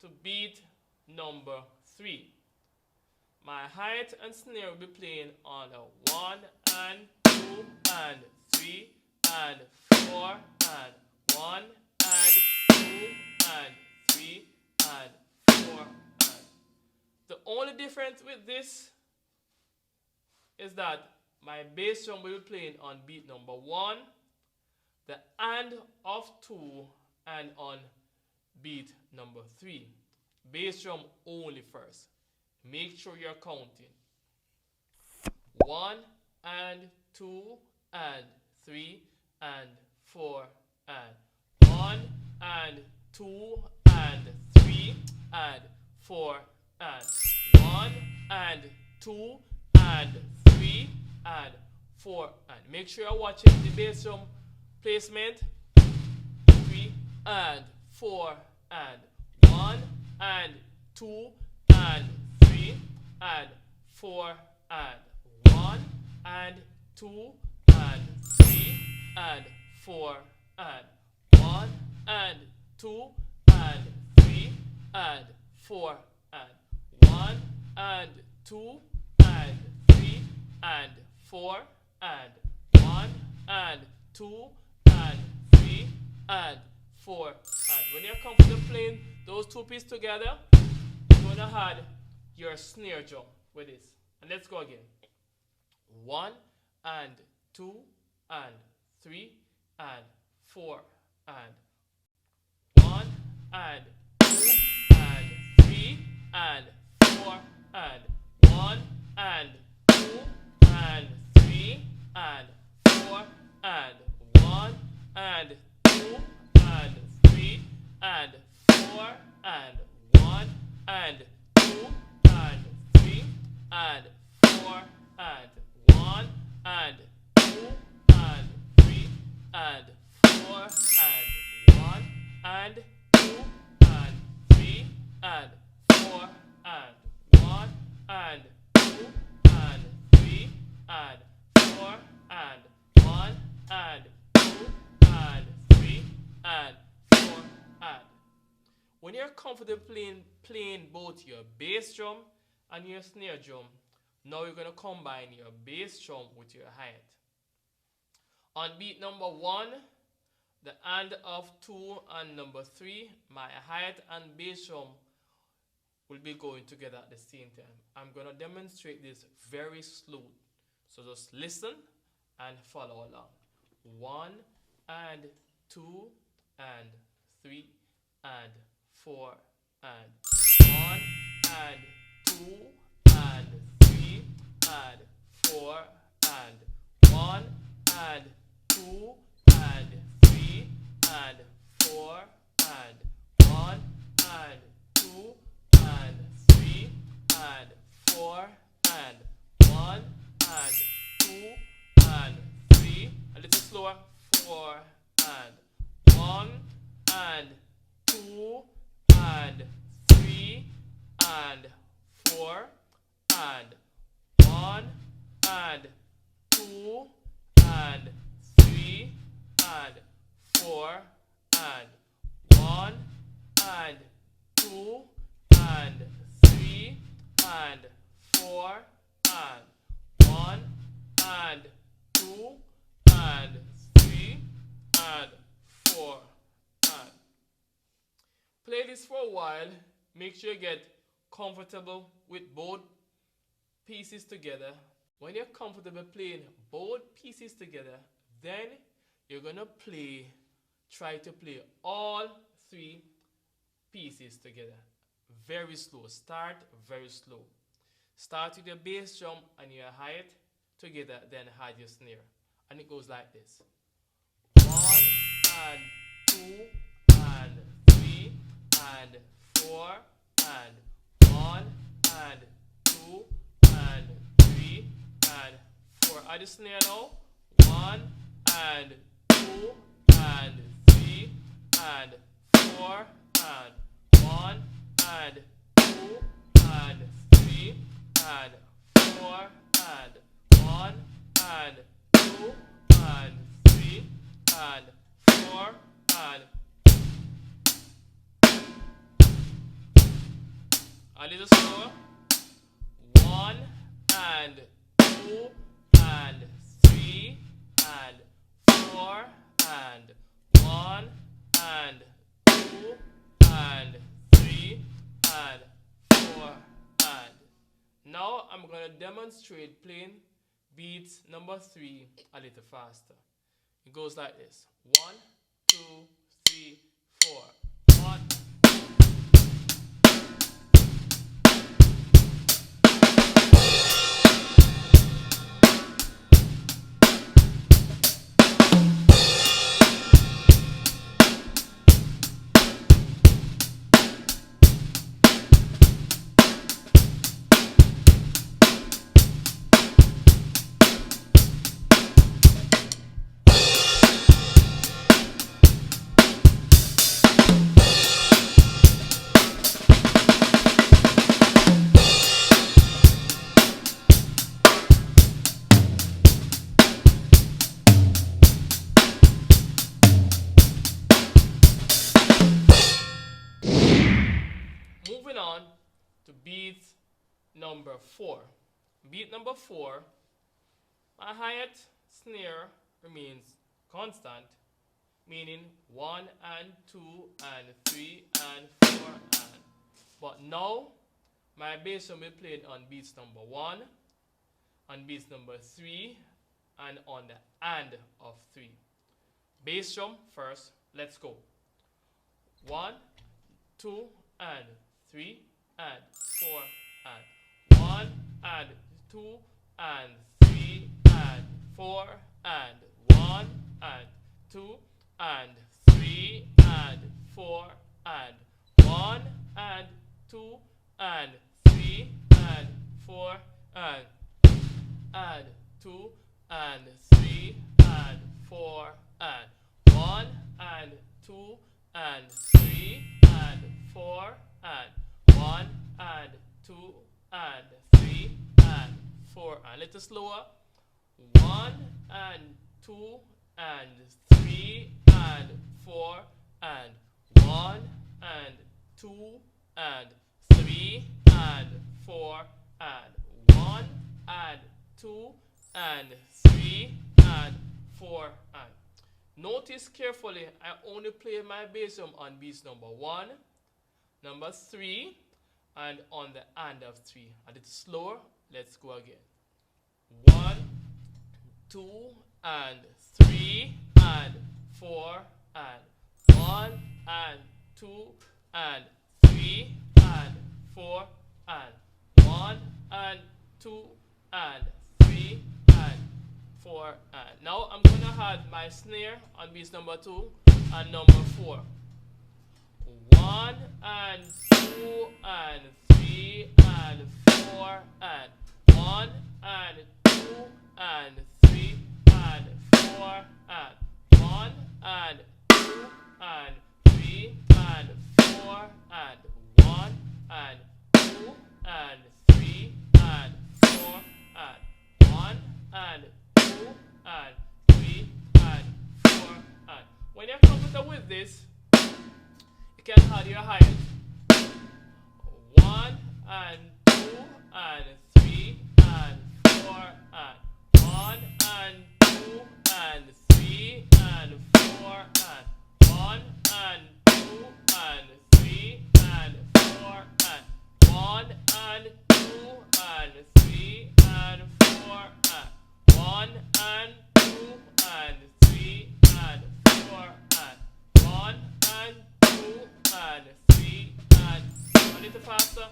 to beat number 3. My hi-hat and snare will be playing on a 1 and 2 and 3 and 4 and 1 and 2 and 3 and 4 and. The only difference with this is that my bass drum will be playing on beat number 1, the and of 2, and on beat number 3. Bass drum only first. Make sure you're counting. 1 and 2 and 3 and 4 and 1 and 2 and 3 and 4 and 1 and 2 and 3 and 4 and. Make sure you're watching the bass drum placement. 3 and 4 and 1 and 2 and 3 and 4 and 1 and 2 and 3 and 4 and 1 and 2 and 3 and 4 and 1 and 2 and 3 and 4 and 1 and 2 and 3 and 4 and. When you're comfortable playing those two pieces together, you're going to add your snare drum with this. And let's go again. 1 and 2 and 3 and 4 and 1 and 2 and 3 and 4 and 1 and 2 and 3 and 4 and 1 and 2 and 3 and 4 and 1 and 2 and 3 and 4 and 1 and 2 and 3 and 4 and 1 and 2 and 3 and 4 and 1 and 2 and 3 and 4 and 1 and 2 and 3 and 4 and. When you're comfortable playing both your bass drum and your snare drum, now you're going to combine your bass drum with your hi-hat. On beat number 1, the and of 2 and number 3, my hi-hat and bass drum will be going together at the same time. I'm going to demonstrate this very slow. So just listen and follow along. 1 and 2 and 3 and 4 and 1 and 2 and 3 and 4 and 1 and 2 and 3 and 4 and 1 and 2 and 3 and 4 and 1 and 2 and 3. A little slower. 4 and 1 and 2 and 3 and 4 and 1 and 2 and 3 and 4 and 1 and 2 and 3 and 4 and 1 and 2 and 3 and 4 and. Play this for a while. Make sure you get comfortable with both pieces together. When you're comfortable playing both pieces together, then you're going to try to play all 3 pieces together. Very slow. Start very slow. Start with your bass drum and your hi-hat together, then add your snare. And it goes like this. 1 and 2 and 3 and 4 and 1 and 2 and 3 and 4. Add the snare now. 1 and 2 and 3 and 4 and 1 and 2 and 3 and 4 and 1 and 2 and 3 and 4 and. A little slower. 1 and 2 and 3 and 4 and 1 and 2 and 3 and 4 and. Now I'm going to demonstrate playing beats number 3 a little faster. It goes like this. 1, 2, 3, 4. 1. Moving on to beat number 4. Beat number 4, my hi-hat snare remains constant, meaning 1 and 2 and 3 and 4 and. But now my bass drum will be played on beats number 1, on beats number 3, and on the and of 3. Bass drum first, let's go. 1, 2 and 3 and 4 and 1 and 2 and 3 and 4 and 1 and 2 and 3 and 4 and 1 and 2 and 3 and 4 and 2 and 3 and 4 and 1 and 2 and 3 and 4 and 1 and 2 and 3 and 4 and a little slower. 1 and 2 and 3 and 4 and 1 and 2 and 3 and 4 and 1 and 2 and 3 and 4 and. Notice carefully, I only play my bass drum on beats number 1, number 3, and on the and of 3. A little slower, let's go again. 1, 2, and 3, and 4, and 1, and 2, and 3, and 4, and 1, and 2, and 3, and 4, and. Now I'm going to add my snare on beats number 2 and number 4. 1 and 2 and 3 and 4 and 1 and 2 and 3 and 4 and 1 and 2 and 3 and 4 and 1 and 2 and 3 and 4 and 1 and 2 and 3 and 4 and. When you're comfortable with this, you can add your hi-hat. 1 and 2 and 3 and 4 and 1 and 2 and 3 and 4 and 1 and 2 and 3 and 4 and 1 and 2 and 3 and 4 and 1 and 2 and 3 and 4 and 1 and 2 and 3 and. A little faster.